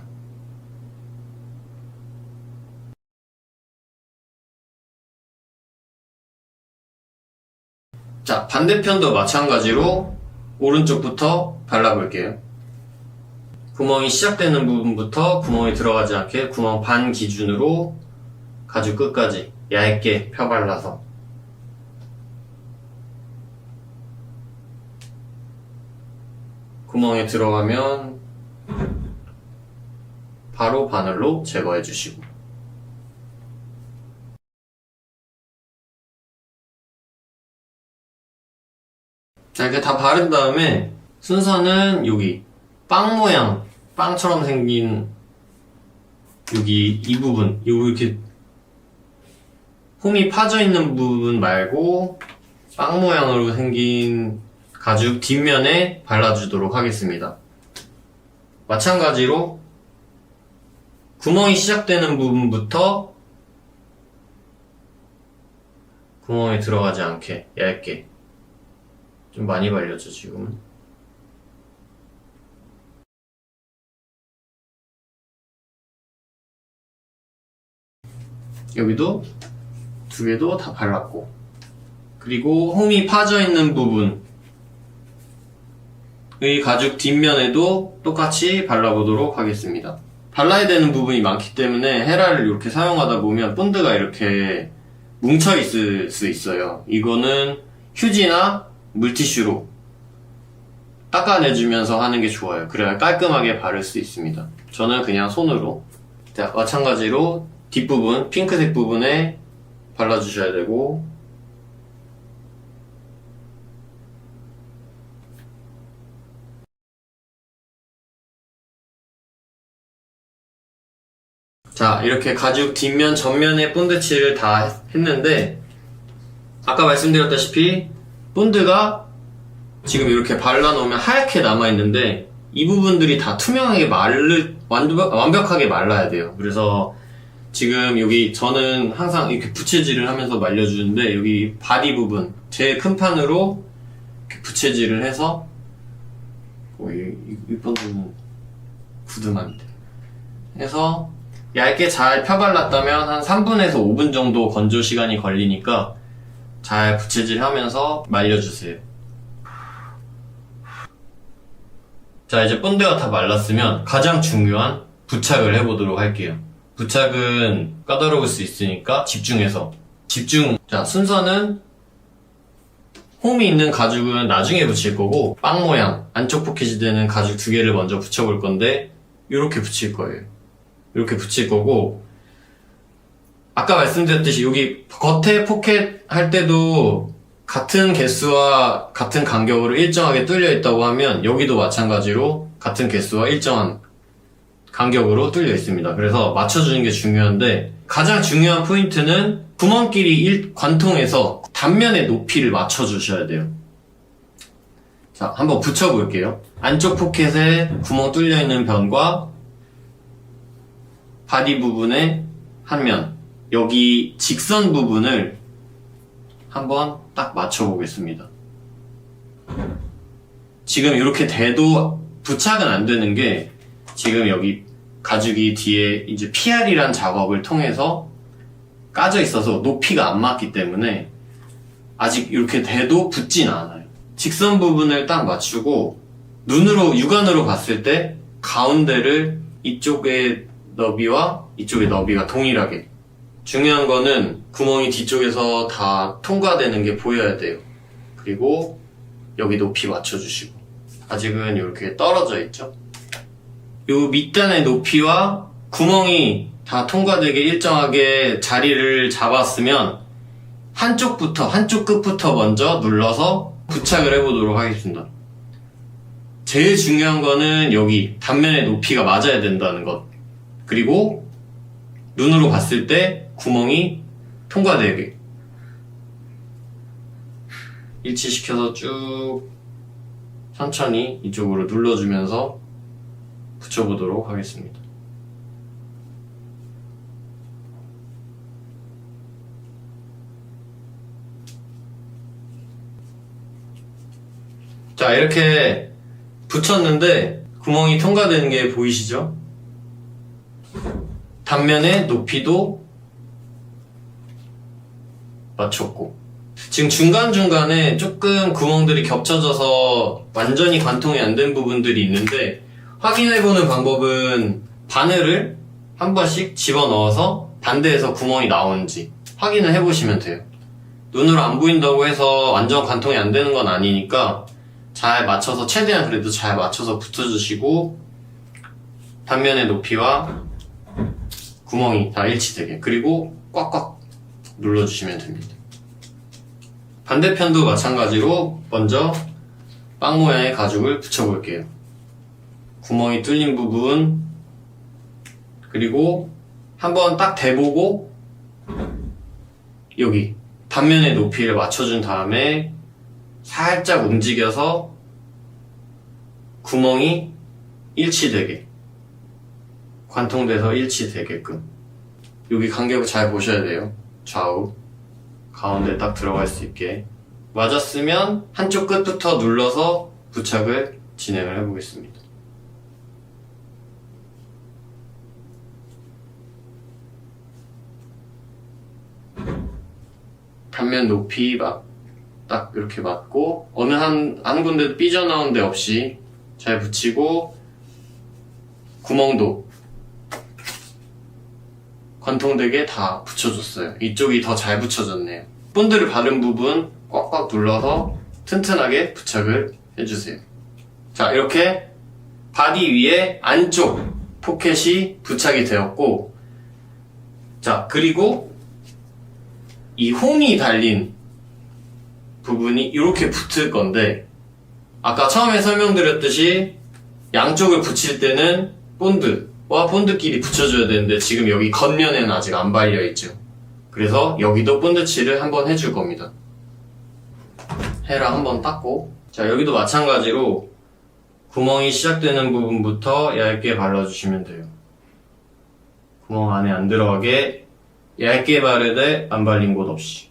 자, 반대편도 마찬가지로 오른쪽부터 발라볼게요. 구멍이 시작되는 부분부터 구멍이 들어가지 않게 구멍 반 기준으로 가죽 끝까지 얇게 펴발라서 구멍에 들어가면 바로 바늘로 제거해 주시고, 자, 이렇게 다 바른 다음에 순서는 여기 빵처럼 생긴 여기 이 부분, 이렇게 홈이 파져 있는 부분 말고 빵 모양으로 생긴 가죽 뒷면에 발라주도록 하겠습니다. 마찬가지로 구멍이 시작되는 부분부터 구멍에 들어가지 않게 얇게, 좀 많이 발렸죠 지금은. 여기도 두 개도 다 발랐고, 그리고 홈이 파져 있는 부분 이 가죽 뒷면에도 똑같이 발라보도록 하겠습니다. 발라야 되는 부분이 많기 때문에 헤라를 이렇게 사용하다 보면 본드가 이렇게 뭉쳐 있을 수 있어요. 이거는 휴지나 물티슈로 닦아내주면서 하는 게 좋아요. 그래야 깔끔하게 바를 수 있습니다. 저는 그냥 손으로. 자, 마찬가지로 뒷부분, 핑크색 부분에 발라주셔야 되고, 자, 이렇게 가죽 뒷면, 전면에 본드칠을 다 했는데, 아까 말씀드렸다시피 본드가 지금 이렇게 발라놓으면 하얗게 남아있는데 이 부분들이 다 투명하게 완벽하게 말라야 돼요. 그래서 지금 여기 저는 항상 이렇게 부채질을 하면서 말려주는데, 여기 바디 부분 제일 큰 판으로 이렇게 부채질을 해서 이 본드는 굳으면 돼. 해서 얇게 잘 펴발랐다면 한 3분에서 5분 정도 건조 시간이 걸리니까 잘 부채질 하면서 말려주세요. 자, 이제 본드가 다 말랐으면 가장 중요한 부착을 해보도록 할게요. 부착은 까다로울 수 있으니까 집중해서. 자, 순서는 홈이 있는 가죽은 나중에 붙일 거고, 빵 모양 안쪽 포켓이 되는 가죽 2개를 먼저 붙여볼 건데, 이렇게 붙일 거예요. 이렇게 붙일 거고, 아까 말씀드렸듯이 여기 겉에 포켓 할 때도 같은 개수와 같은 간격으로 일정하게 뚫려 있다고 하면 여기도 마찬가지로 같은 개수와 일정한 간격으로 뚫려 있습니다. 그래서 맞춰주는 게 중요한데, 가장 중요한 포인트는 구멍끼리 관통해서 단면의 높이를 맞춰주셔야 돼요. 자, 한번 붙여볼게요. 안쪽 포켓에 구멍 뚫려 있는 변과 바디 부분의 한 면, 여기 직선 부분을 한번 딱 맞춰보겠습니다. 지금 이렇게 돼도 부착은 안 되는 게, 지금 여기 가죽이 뒤에 이제 PR이란 작업을 통해서 까져 있어서 높이가 안 맞기 때문에 아직 이렇게 돼도 붙진 않아요. 직선 부분을 딱 맞추고 눈으로, 육안으로 봤을 때 가운데를 이쪽의 너비와 이쪽의 너비가 동일하게. 중요한 거는 구멍이 뒤쪽에서 다 통과되는 게 보여야 돼요. 그리고 여기 높이 맞춰주시고. 아직은 이렇게 떨어져 있죠? 요 밑단의 높이와 구멍이 다 통과되게 일정하게 자리를 잡았으면 한쪽 끝부터 먼저 눌러서 부착을 해보도록 하겠습니다. 제일 중요한 거는 여기 단면의 높이가 맞아야 된다는 것. 그리고 눈으로 봤을 때 구멍이 통과되게 일치시켜서 쭉 천천히 이쪽으로 눌러주면서 붙여보도록 하겠습니다. 자, 이렇게 붙였는데 구멍이 통과되는 게 보이시죠? 단면의 높이도 맞췄고, 지금 중간중간에 조금 구멍들이 겹쳐져서 완전히 관통이 안 된 부분들이 있는데, 확인해보는 방법은 바늘을 한 번씩 집어넣어서 반대에서 구멍이 나오는지 확인을 해보시면 돼요. 눈으로 안 보인다고 해서 완전 관통이 안 되는 건 아니니까 잘 맞춰서, 최대한 그래도 잘 맞춰서 붙여주시고, 단면의 높이와 구멍이 다 일치되게, 그리고 꽉꽉 눌러주시면 됩니다. 반대편도 마찬가지로 먼저 빵 모양의 가죽을 붙여볼게요. 구멍이 뚫린 부분, 그리고 한번 딱 대보고 여기 단면의 높이를 맞춰준 다음에 살짝 움직여서 구멍이 일치되게, 관통돼서 일치되게끔. 여기 간격을 잘 보셔야 돼요. 좌우 가운데 딱 들어갈 수 있게. 맞았으면 한쪽 끝부터 눌러서 부착을 진행을 해보겠습니다. 단면 높이 딱 이렇게 맞고, 어느 한 군데도 삐져나온 데 없이 잘 붙이고, 구멍도 관통되게 다 붙여줬어요. 이쪽이 더 잘 붙여졌네요. 본드를 바른 부분 꽉꽉 눌러서 튼튼하게 부착을 해주세요. 자, 이렇게 바디 위에 안쪽 포켓이 부착이 되었고, 자, 그리고 이 홈이 달린 부분이 이렇게 붙을 건데, 아까 처음에 설명드렸듯이 양쪽을 붙일 때는 본드와 본드끼리 붙여줘야 되는데 지금 여기 겉면에는 아직 안 발려있죠. 그래서 여기도 본드칠을 한번 해줄 겁니다. 헤라 한번 닦고, 자, 여기도 마찬가지로 구멍이 시작되는 부분부터 얇게 발라주시면 돼요. 구멍 안에 안 들어가게 얇게 바르되 안 발린 곳 없이.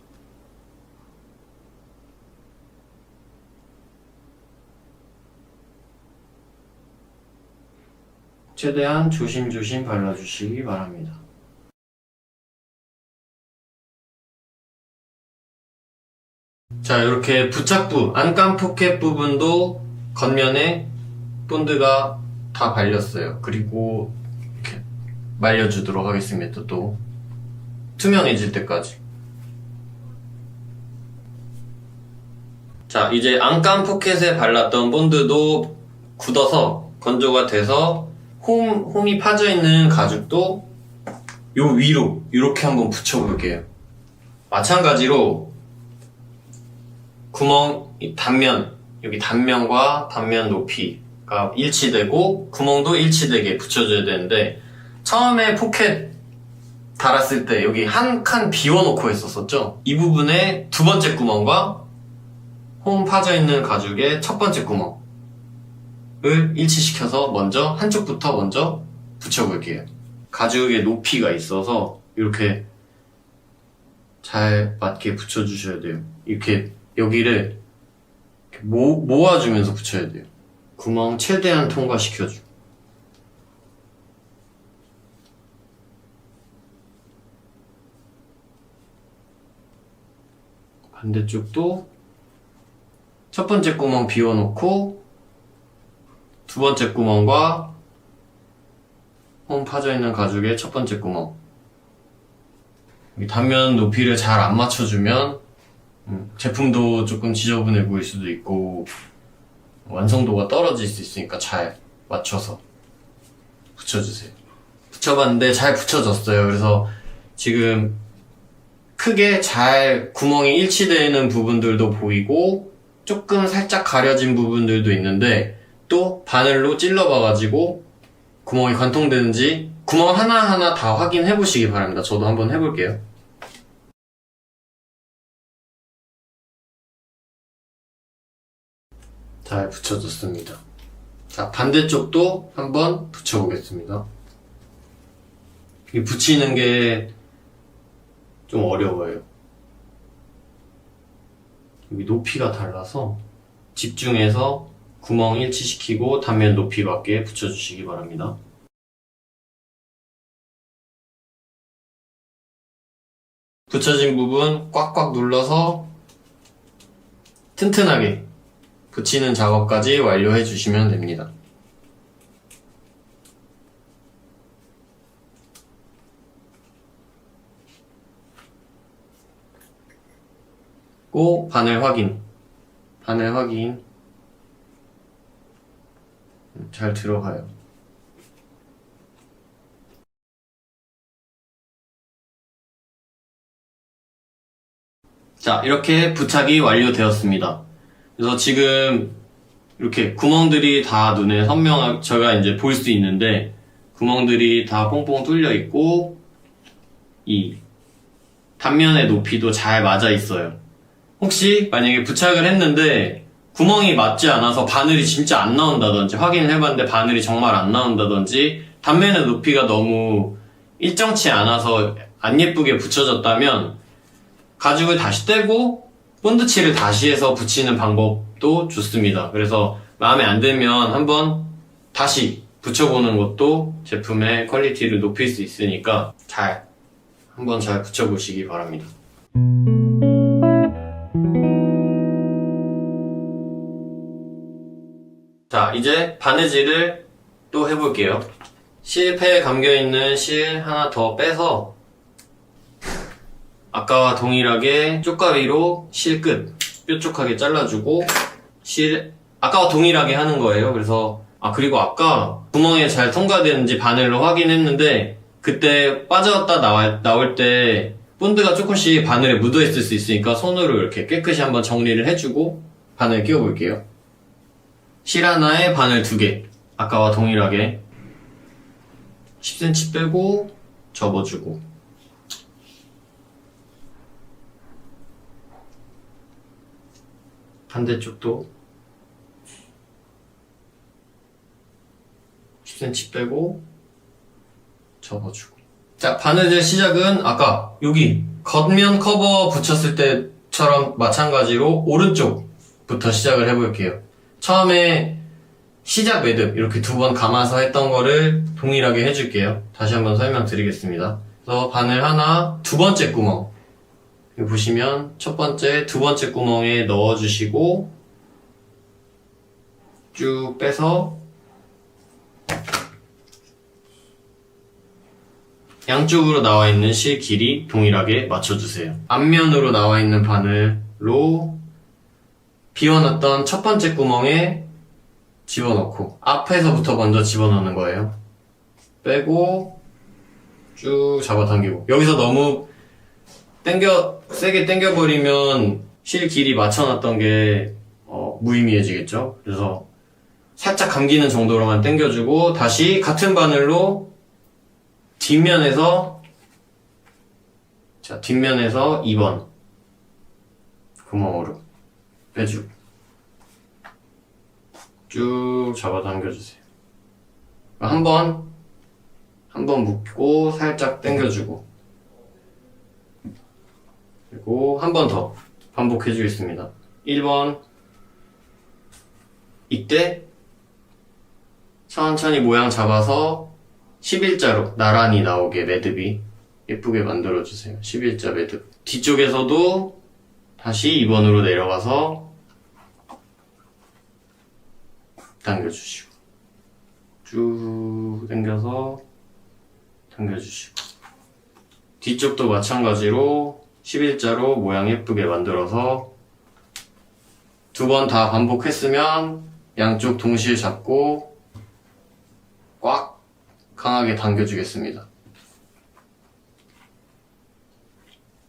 최대한 조심조심 발라주시기 바랍니다. 자, 이렇게 부착부, 안감 포켓 부분도 겉면에 본드가 다 발렸어요. 그리고 이렇게 말려주도록 하겠습니다. 또 투명해질 때까지. 자, 이제 안감 포켓에 발랐던 본드도 굳어서 건조가 돼서 홈이 파져있는 가죽도 요 위로 이렇게 한번 붙여볼게요. 마찬가지로 구멍 단면, 여기 단면과 단면 높이가 일치되고 구멍도 일치되게 붙여줘야 되는데, 처음에 포켓 달았을 때 여기 한 칸 비워놓고 했었었죠. 이 부분에 두 번째 구멍과 홈 파져있는 가죽의 첫 번째 구멍을 일치시켜서 먼저 한쪽부터 먼저 붙여볼게요. 가죽의 높이가 있어서 이렇게 잘 맞게 붙여주셔야 돼요. 이렇게 여기를 이렇게 모아주면서 붙여야 돼요. 구멍 최대한 통과시켜주고. 반대쪽도 첫 번째 구멍 비워놓고 두 번째 구멍과 홈 파져있는 가죽의 첫 번째 구멍, 단면 높이를 잘 안 맞춰주면 제품도 조금 지저분해 보일 수도 있고 완성도가 떨어질 수 있으니까 잘 맞춰서 붙여주세요. 붙여봤는데 잘 붙여졌어요. 그래서 지금 크게 잘 구멍이 일치되는 부분들도 보이고 조금 살짝 가려진 부분들도 있는데, 또 바늘로 찔러봐가지고 구멍이 관통되는지 구멍 하나하나 다 확인해 보시기 바랍니다. 저도 한번 해볼게요. 잘 붙여졌습니다. 자, 반대쪽도 한번 붙여보겠습니다. 이 붙이는 게 좀 어려워요. 여기 높이가 달라서 집중해서 구멍 일치시키고 단면 높이 맞게 붙여주시기 바랍니다. 붙여진 부분 꽉꽉 눌러서 튼튼하게 붙이는 작업까지 완료해 주시면 됩니다. 꼭 바늘 확인 잘 들어가요. 자, 이렇게 부착이 완료되었습니다. 그래서 지금 이렇게 구멍들이 다 눈에 선명하게 제가 이제 볼 수 있는데, 구멍들이 다 뽕뽕 뚫려 있고 이 단면의 높이도 잘 맞아 있어요. 혹시 만약에 부착을 했는데 구멍이 맞지 않아서 바늘이 진짜 안 나온다든지, 확인을 해봤는데 바늘이 정말 안 나온다든지, 단면의 높이가 너무 일정치 않아서 안 예쁘게 붙여졌다면 가죽을 다시 떼고 본드칠을 다시 해서 붙이는 방법도 좋습니다. 그래서 마음에 안 들면 한번 다시 붙여보는 것도 제품의 퀄리티를 높일 수 있으니까 한번 잘 붙여보시기 바랍니다. 자, 이제 바느질을 또 해볼게요. 실패에 감겨있는 실 하나 더 빼서 아까와 동일하게 쪽가위로 실 끝 뾰족하게 잘라주고 아까와 동일하게 하는 거예요. 그래서 그리고 아까 구멍에 잘 통과되는지 바늘로 확인했는데 그때 빠졌다 나올 때 본드가 조금씩 바늘에 묻어있을 수 있으니까 손으로 이렇게 깨끗이 한번 정리를 해주고 바늘 끼워볼게요. 실 하나에 바늘 2개 아까와 동일하게 10cm 빼고 접어주고 반대쪽도 10cm 빼고 접어주고. 자, 바느질 시작은 아까 여기 겉면 커버 붙였을 때처럼 마찬가지로 오른쪽부터 시작을 해볼게요. 처음에 시작 매듭 이렇게 2번 감아서 했던 거를 동일하게 해줄게요. 다시 한번 설명드리겠습니다. 그래서 바늘 하나, 2번째 구멍 여기 보시면 첫 번째, 2번째 구멍에 넣어주시고 쭉 빼서 양쪽으로 나와 있는 실 길이 동일하게 맞춰주세요. 앞면으로 나와 있는 바늘로 비워놨던 첫 번째 구멍에 집어넣고 앞에서부터 먼저 집어넣는 거예요. 빼고 쭉 잡아당기고 여기서 너무 세게 당겨버리면 실 길이 맞춰놨던 게 무의미해지겠죠. 그래서 살짝 감기는 정도로만 당겨주고 다시 같은 바늘로 뒷면에서 2번 구멍으로 빼주고 쭉 잡아당겨주세요. 한 번 묶고 살짝 당겨주고 그리고 한 번 더 반복해주겠습니다. 1번 이때 천천히 모양 잡아서 11자로 나란히 나오게 매듭이 예쁘게 만들어주세요. 11자 매듭. 뒤쪽에서도 다시 2번으로 내려가서 당겨주시고 쭉 당겨서 당겨주시고 뒤쪽도 마찬가지로 11자로 모양 예쁘게 만들어서 2번 다 반복했으면 양쪽 동시에 잡고 꽉 강하게 당겨주겠습니다.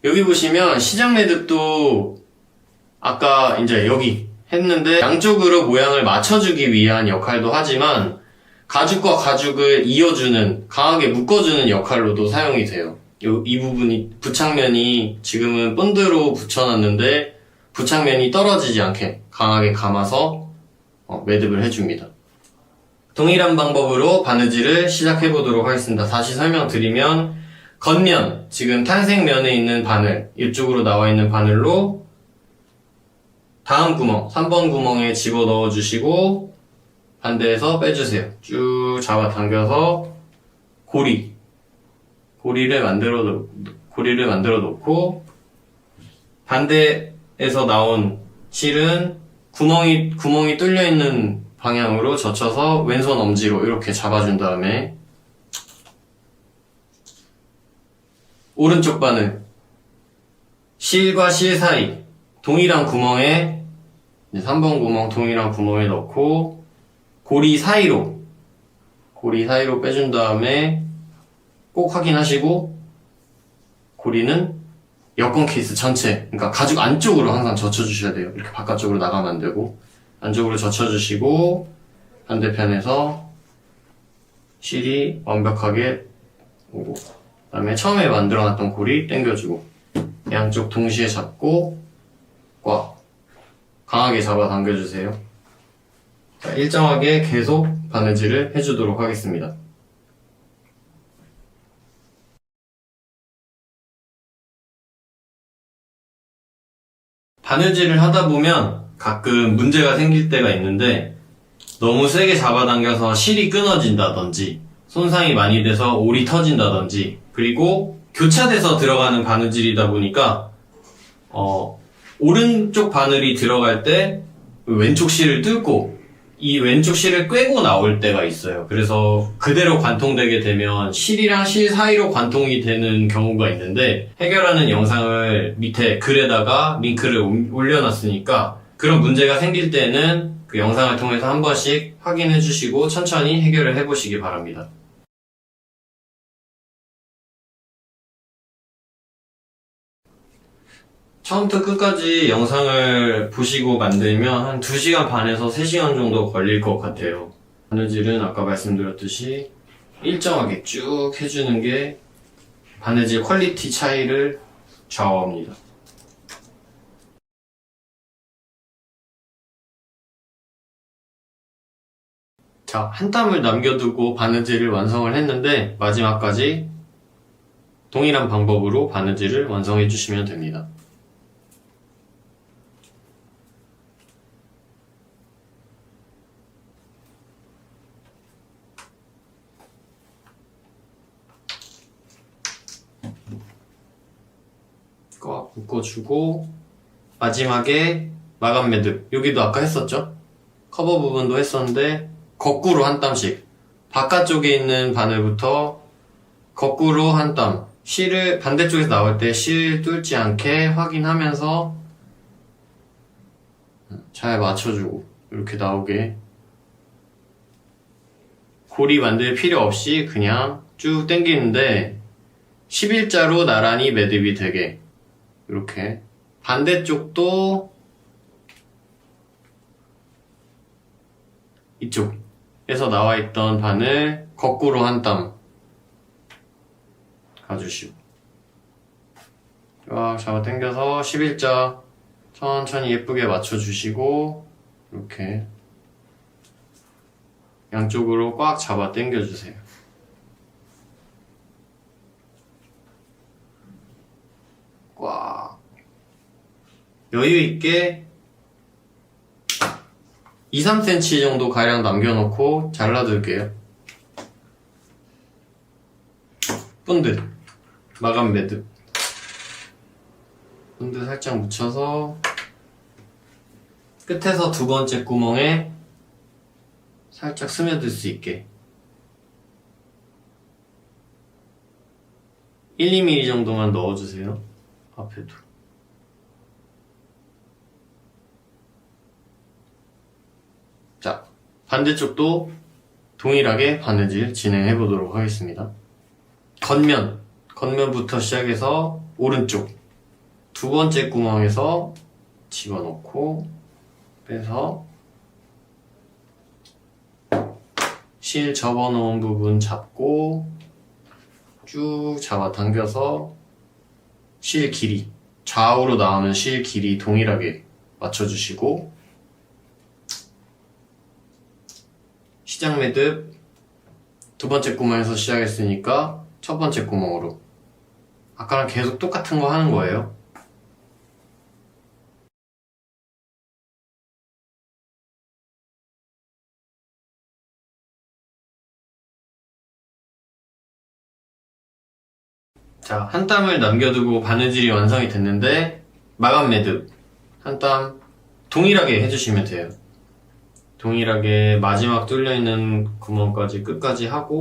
여기 보시면 시작 매듭도 아까 이제 여기 했는데 양쪽으로 모양을 맞춰주기 위한 역할도 하지만 가죽과 가죽을 이어주는 강하게 묶어주는 역할로도 사용이 돼요. 이 부분이 부착면이 지금은 본드로 붙여놨는데 부착면이 떨어지지 않게 강하게 감아서 매듭을 해줍니다. 동일한 방법으로 바느질을 시작해 보도록 하겠습니다. 다시 설명드리면 겉면, 지금 탈색면에 있는 바늘, 이쪽으로 나와 있는 바늘로 다음 구멍, 3번 구멍에 집어넣어 주시고 반대에서 빼주세요. 쭉 잡아당겨서 고리를 만들어 놓고 반대에서 나온 실은 구멍이 뚫려 있는 방향으로 젖혀서 왼손 엄지로 이렇게 잡아준 다음에 오른쪽 바늘 실과 실 사이 동일한 구멍에 3번 구멍 동일한 구멍에 넣고 고리 사이로 빼준 다음에 꼭 확인하시고 고리는 여권 케이스 전체, 그러니까 가죽 안쪽으로 항상 젖혀주셔야 돼요. 이렇게 바깥쪽으로 나가면 안 되고 안쪽으로 젖혀주시고 반대편에서 실이 완벽하게 오고 그 다음에 처음에 만들어놨던 고리 당겨주고 양쪽 동시에 잡고 꽉 강하게 잡아 당겨주세요. 자, 일정하게 계속 바느질을 해주도록 하겠습니다. 바느질을 하다 보면 가끔 문제가 생길 때가 있는데 너무 세게 잡아당겨서 실이 끊어진다든지 손상이 많이 돼서 올이 터진다든지 그리고 교차돼서 들어가는 바느질이다 보니까 오른쪽 바늘이 들어갈 때 왼쪽 실을 뚫고 이 왼쪽 실을 꿰고 나올 때가 있어요. 그래서 그대로 관통되게 되면 실이랑 실 사이로 관통이 되는 경우가 있는데, 해결하는 영상을 밑에 글에다가 링크를 올려놨으니까 그런 문제가 생길 때는 그 영상을 통해서 한 번씩 확인해 주시고 천천히 해결을 해보시기 바랍니다. 처음부터 끝까지 영상을 보시고 만들면 한 2시간 반에서 3시간 정도 걸릴 것 같아요. 바느질은 아까 말씀드렸듯이 일정하게 쭉 해주는 게 바느질 퀄리티 차이를 좌우합니다. 자, 한 땀을 남겨두고 바느질을 완성을 했는데 마지막까지 동일한 방법으로 바느질을 완성해 주시면 됩니다. 꽉 묶어주고 마지막에 마감 매듭, 여기도 아까 했었죠? 커버 부분도 했었는데 거꾸로 한 땀씩, 바깥쪽에 있는 바늘부터 거꾸로 한 땀, 실을 반대쪽에서 나올 때 실 뚫지 않게 확인하면서 잘 맞춰주고 이렇게 나오게, 고리 만들 필요 없이 그냥 쭉 당기는데 11자로 나란히 매듭이 되게, 이렇게. 반대쪽도 이쪽에서 나와있던 바늘 거꾸로 한 땀 가주시고 쫙 잡아 당겨서 11자 천천히 예쁘게 맞춰주시고, 이렇게 양쪽으로 꽉 잡아 당겨주세요. 꽉 여유있게 2-3cm 정도 가량 남겨놓고 잘라둘게요. 본드 마감 매듭, 본드 살짝 묻혀서 끝에서 2번째 구멍에 살짝 스며들 수 있게 1-2mm 정도만 넣어주세요. 앞에도. 자, 반대쪽도 동일하게 바느질 진행해 보도록 하겠습니다. 겉면부터 시작해서 오른쪽 2번째 구멍에서 집어넣고 빼서 실 접어놓은 부분 잡고 쭉 잡아 당겨서 실 길이, 좌우로 나오는 실 길이 동일하게 맞춰주시고, 시작 매듭 2번째 구멍에서 시작했으니까 첫 번째 구멍으로, 아까랑 계속 똑같은 거 하는 거예요. 자, 한 땀을 남겨두고 바느질이 완성이 됐는데 마감 매듭 한 땀 동일하게 해주시면 돼요. 동일하게 마지막 뚫려있는 구멍까지 끝까지 하고,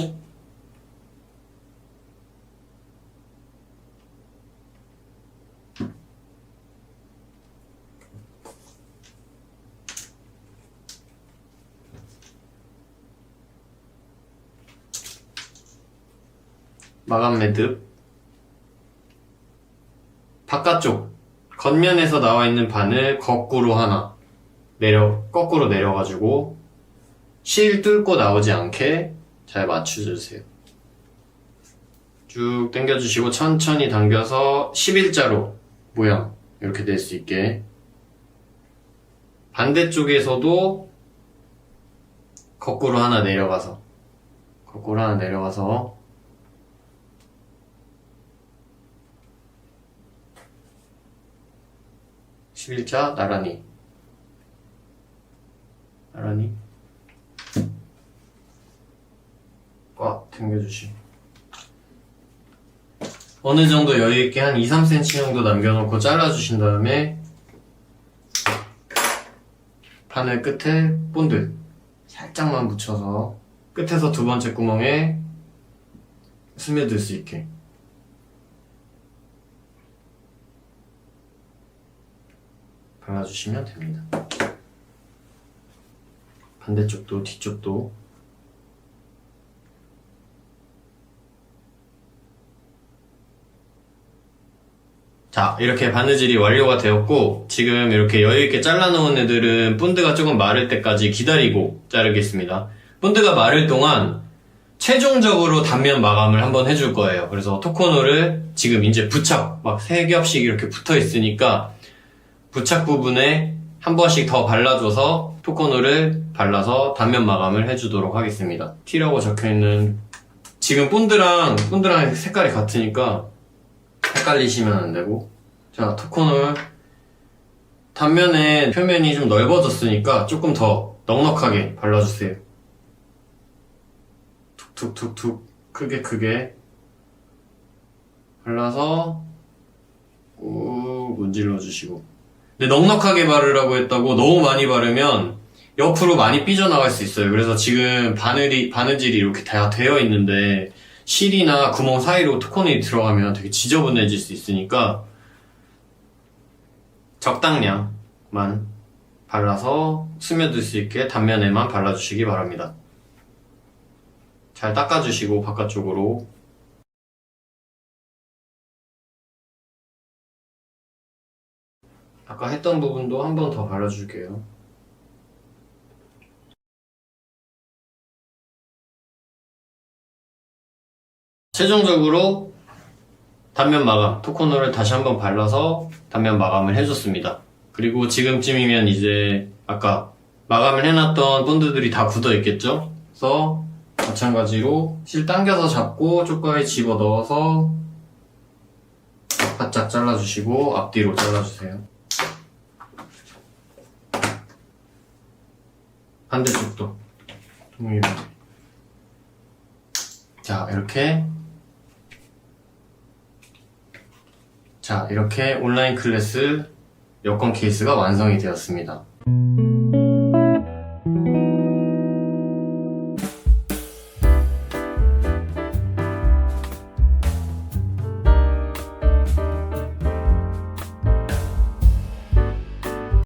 마감 매듭 바깥쪽 겉면에서 나와있는 바늘 거꾸로 하나 거꾸로 내려가지고 실 뚫고 나오지 않게 잘 맞춰주세요. 쭉 당겨주시고 천천히 당겨서 11자로 모양 이렇게 될 수 있게, 반대쪽에서도 거꾸로 하나 내려가서 11자 나란히 꽉 당겨주시고, 어느 정도 여유있게 한 2-3cm 정도 남겨놓고 잘라주신 다음에 바늘 끝에 본드 살짝만 붙여서 끝에서 두 번째 구멍에 스며들 수 있게 발라주시면 됩니다. 반대쪽도 뒤쪽도 자, 이렇게 바느질이 완료가 되었고 지금 이렇게 여유있게 잘라놓은 애들은 본드가 조금 마를 때까지 기다리고 자르겠습니다. 본드가 마를 동안 최종적으로 단면 마감을 한번 해줄 거예요. 그래서 토코노를 지금 이제 부착 막 3겹씩 이렇게 붙어 있으니까 부착 부분에 한 번씩 더 발라줘서 토코노를 발라서 단면 마감을 해주도록 하겠습니다. T라고 적혀있는 지금 본드랑 색깔이 같으니까 헷갈리시면 안 되고 자, 토코노 단면에 표면이 좀 넓어졌으니까 조금 더 넉넉하게 발라주세요. 툭툭툭툭 크게 발라서 꾹 문질러 주시고 근데 넉넉하게 바르라고 했다고 너무 많이 바르면 옆으로 많이 삐져나갈 수 있어요. 그래서 지금 바느질이 이렇게 다 되어 있는데 실이나 구멍 사이로 토코노이 들어가면 되게 지저분해질 수 있으니까 적당량만 발라서 스며들 수 있게 단면에만 발라주시기 바랍니다. 잘 닦아주시고 바깥쪽으로 아까 했던 부분도 한 번 더 발라줄게요. 최종적으로 단면 마감, 토코노를 다시 한번 발라서 단면 마감을 해줬습니다. 그리고 지금쯤이면 이제 아까 마감을 해놨던 본드들이 다 굳어 있겠죠? 그래서 마찬가지로 실 당겨서 잡고 쪽가에 집어 넣어서 바짝 잘라주시고 앞뒤로 잘라주세요. 반대쪽도 동일하게. 자, 이렇게 온라인 클래스 여권 케이스가 완성이 되었습니다.